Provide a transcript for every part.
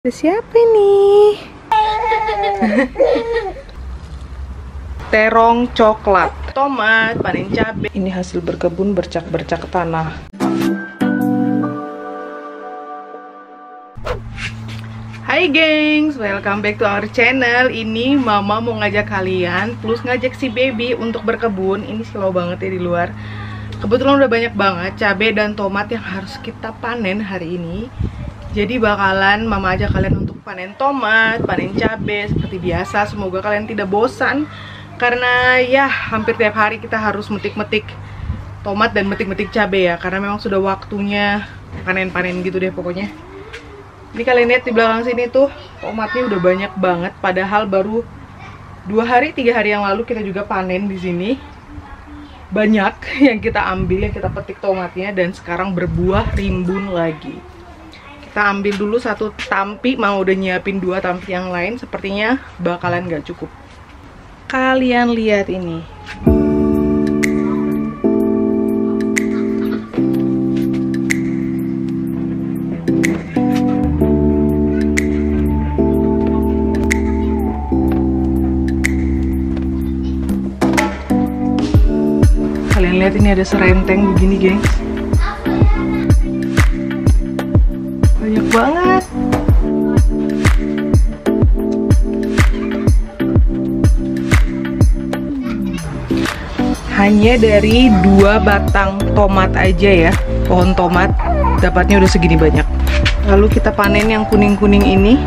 Ada siapa ini? Terong coklat, tomat, panen cabai. Ini hasil berkebun bercak-bercak tanah. Hai gengs, welcome back to our channel. Ini mama mau ngajak kalian plus ngajak si baby untuk berkebun. Ini slow banget ya di luar. Kebetulan udah banyak banget cabai dan tomat yang harus kita panen hari ini. Jadi bakalan mama ajak kalian untuk panen tomat, panen cabai seperti biasa. Semoga kalian tidak bosan, karena ya hampir tiap hari kita harus metik-metik tomat dan metik-metik cabai ya, karena memang sudah waktunya panen-panen gitu deh pokoknya. Ini kalian lihat di belakang sini tuh tomatnya udah banyak banget, padahal baru 2 hari 3 hari yang lalu kita juga panen di sini. Banyak yang kita ambil, yang kita petik tomatnya, dan sekarang berbuah rimbun lagi. Kita ambil dulu satu tampi, mau udah nyiapin 2 tampi yang lain, sepertinya bakalan gak cukup. Kalian lihat ini. Kalian lihat ini ada serenteng begini, gengs. Banyak banget. Hanya dari 2 batang tomat aja ya, pohon tomat dapatnya udah segini banyak. Lalu kita panen yang kuning-kuning ini.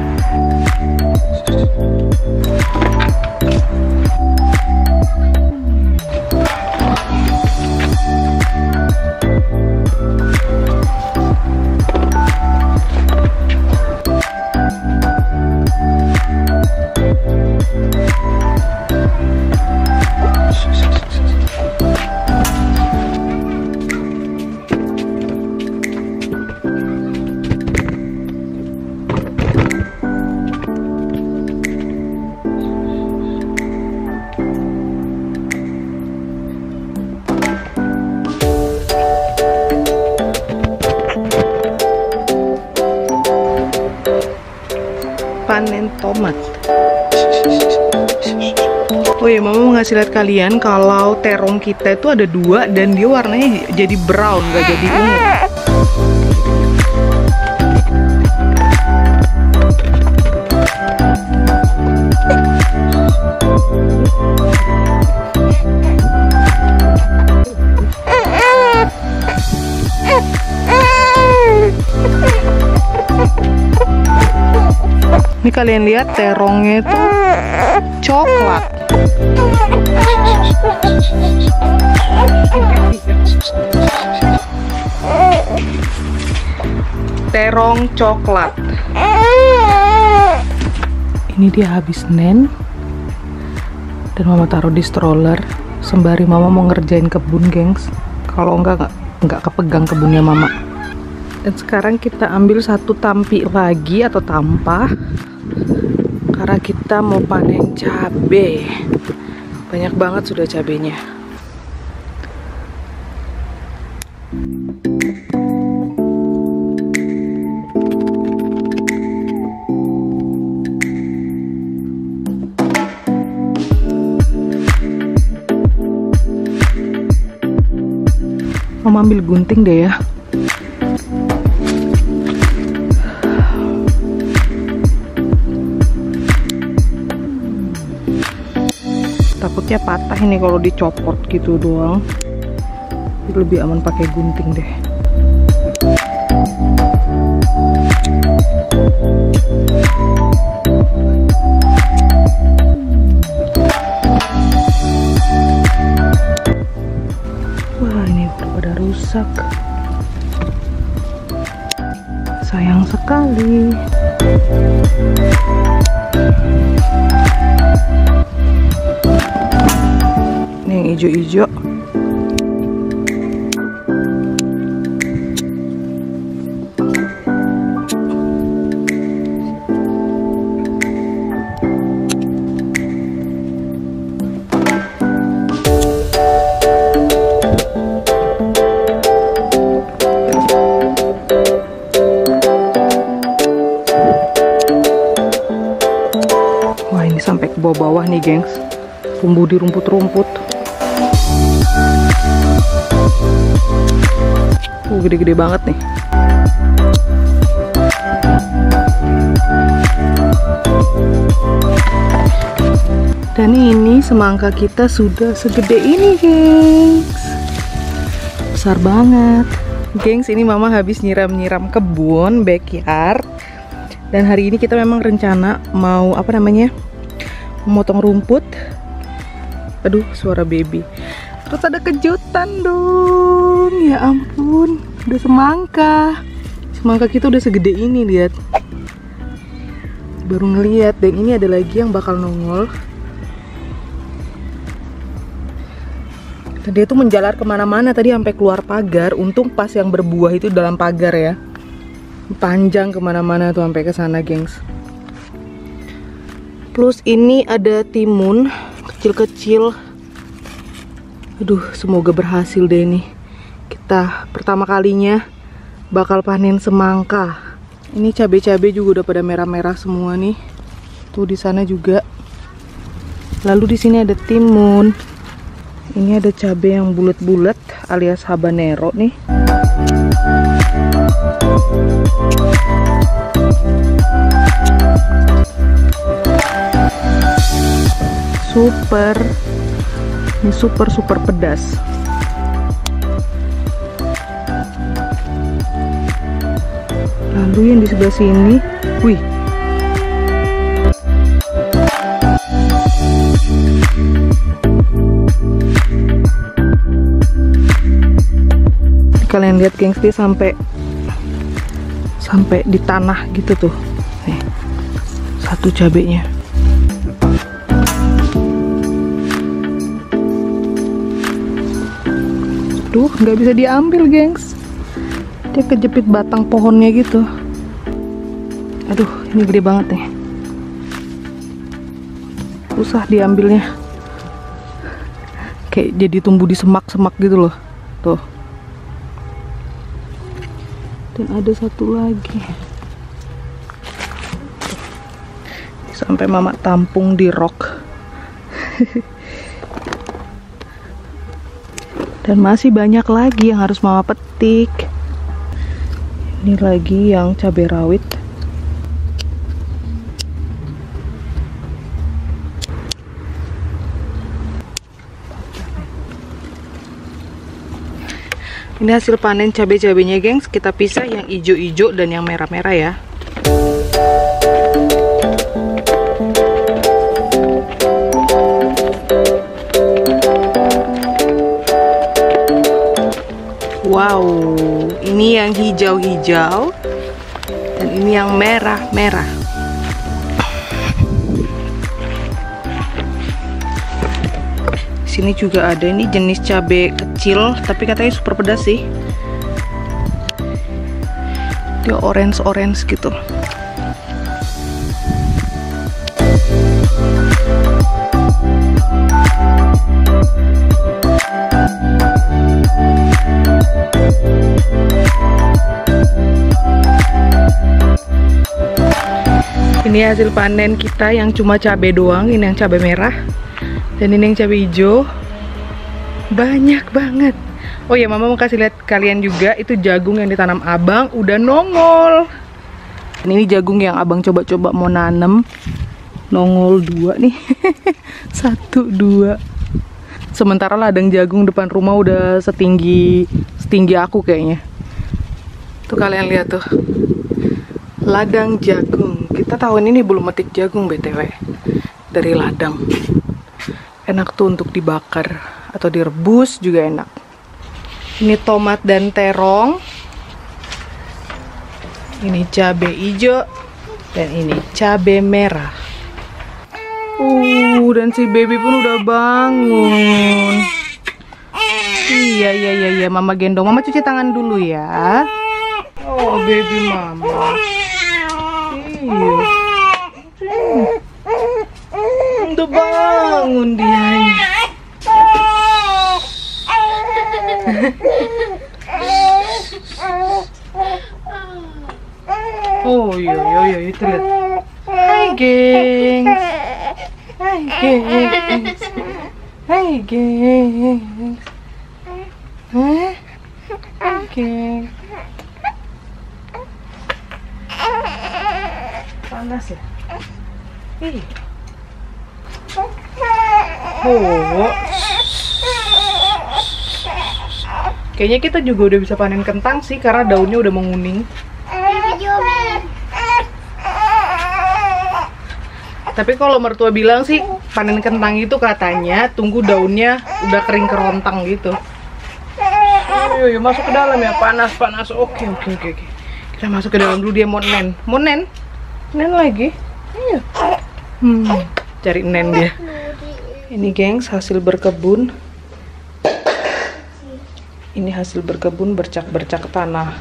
Panen tomat. Oh ya, mama mau ngasih lihat kalian kalau terong kita itu ada 2 dan dia warnanya jadi brown, gak jadi ungu. Ini kalian lihat terongnya itu coklat. Terong coklat. Ini dia habis nen dan mama taruh di stroller sembari mama mau ngerjain kebun, gengs. Kalau enggak kepegang kebunnya mama. Dan sekarang kita ambil 1 tampi lagi atau tampah, karena kita mau panen cabai. Banyak banget sudah cabainya. Mau ambil gunting deh ya. Takutnya patah ini kalau dicopot gitu doang. Lebih aman pakai gunting deh. Wah, ini pada rusak. Sayang sekali. Yang hijau-hijau. bawah-bawah nih, gengs. Tumbuh di rumput-rumput. Gede-gede banget nih. Dan ini semangka kita sudah segede ini, gengs. Besar banget. Gengs, ini mama habis nyiram-nyiram kebun, backyard. Dan hari ini kita memang rencana mau memotong rumput. Aduh, suara baby. Terus ada kejutan dong. Ya ampun, udah semangka. Semangka kita udah segede ini, lihat. Baru ngeliat. Dan ini ada lagi yang bakal nongol. Dia tuh menjalar kemana-mana tadi sampai keluar pagar. Untung pas yang berbuah itu dalam pagar ya. Panjang kemana-mana tuh sampai ke sana, gengs. Plus ini ada timun kecil-kecil. Aduh, semoga berhasil deh nih. Kita pertama kalinya bakal panen semangka. Ini cabai-cabai juga udah pada merah-merah semua nih. Tuh di sana juga. Lalu di sini ada timun. Ini ada cabai yang bulat-bulat alias habanero nih. Super. Ini super pedas. Lalu yang di sebelah sini, wih. Kalian lihat, gengs, dia sampai di tanah gitu tuh. Nih, satu cabenya. Duh, nggak bisa diambil, gengs. Dia kejepit batang pohonnya gitu. Aduh, ini gede banget nih. Susah diambilnya. Kayak jadi tumbuh di semak-semak gitu loh. Tuh. Dan ada satu lagi. Sampai mama tampung di rok. Dan masih banyak lagi yang harus mama petik. Ini lagi yang cabai rawit. Ini hasil panen cabai-cabainya, gengs. Kita pisah yang hijau-hijau dan yang merah-merah ya. Wow, ini yang hijau-hijau dan ini yang merah-merah. Sini juga ada, ini jenis cabai kecil tapi katanya super pedas sih. Dia orange gitu. Ini hasil panen kita yang cuma cabai doang. Ini yang cabai merah dan ini yang cabai hijau. Banyak banget. Oh ya, mama mau kasih lihat kalian juga, itu jagung yang ditanam abang udah nongol. Dan ini jagung yang abang coba-coba mau nanem, nongol 2 nih. 1, 2. Sementara ladang jagung depan rumah udah setinggi aku kayaknya. Tuh kalian lihat tuh, ladang jagung. Kita tahun ini belum metik jagung BTW dari ladang. Enak tuh untuk dibakar atau direbus juga enak. Ini tomat dan terong. Ini cabai hijau dan ini cabai merah. Dan si baby pun udah bangun. Iya, mama gendong. Mama cuci tangan dulu ya. Oh, baby mama. Iya. Udah bangun dia. Oh iya, itu lihat. Hai, gengs. Hai gengs. Hai gengs. Hai gengs. Panas ya? Ih. Oh. Kayaknya kita juga udah bisa panen kentang sih karena daunnya udah menguning. Tapi kalau mertua bilang sih panen kentang itu katanya tunggu daunnya udah kering kerontang gitu. Yuk, masuk ke dalam ya, panas. Oke. Kita masuk ke dalam dulu, dia mau nen. Mau nen? Nen lagi? Iya. Cari nen dia. Ini gengs hasil berkebun. Ini hasil berkebun bercak-bercak tanah.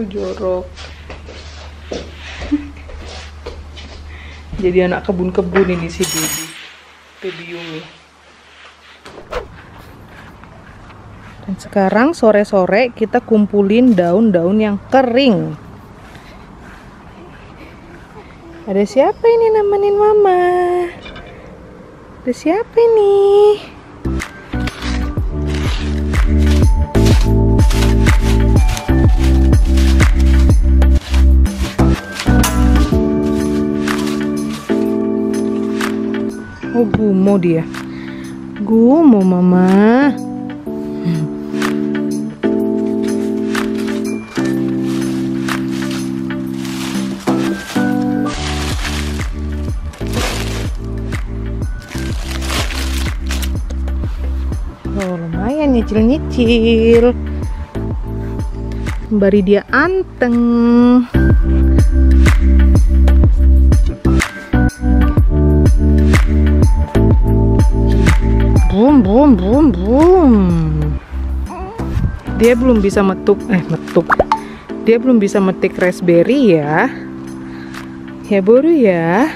Jorok. Jadi anak kebun-kebun ini si Baby Yumi. Dan sekarang sore-sore kita kumpulin daun-daun yang kering. Ada siapa ini nemenin mama? Ada siapa ini? Oh, gumo dia. Gumo mama. Oh, lumayan nyicil-nyicil. Sembari dia anteng. Boom. Dia belum bisa Dia belum bisa metik raspberry ya. Ya baru ya.